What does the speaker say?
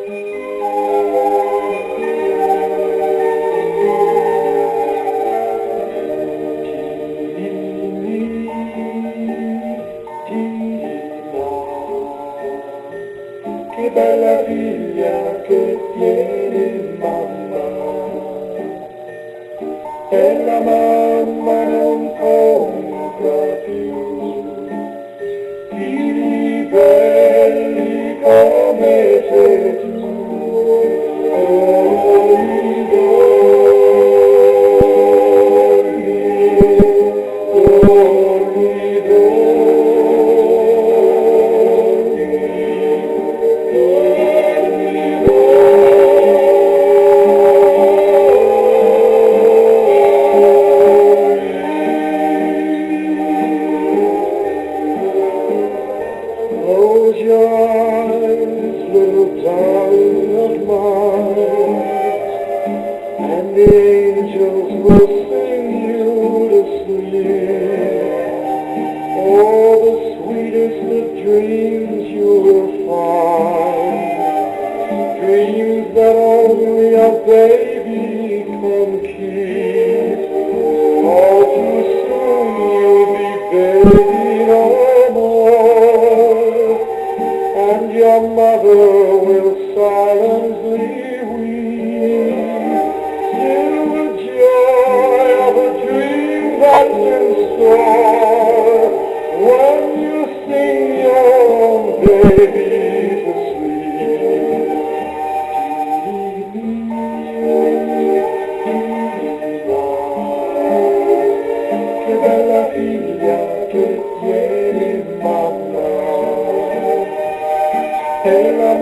Che bella figlia che tiene mamma, e la mamma non compra più figli belli come sei tu. Close your eyes, little darling of mine, and the angels will sing you to sleep. Oh, the sweetest of dreams you will find, dreams that only a baby can keep. All too soon you'll be baby no more, and your mother will silently weep. Still the joy of a dream that's in store, when you sing your own baby to sleep. Che bella figlia che tiene mamma, e la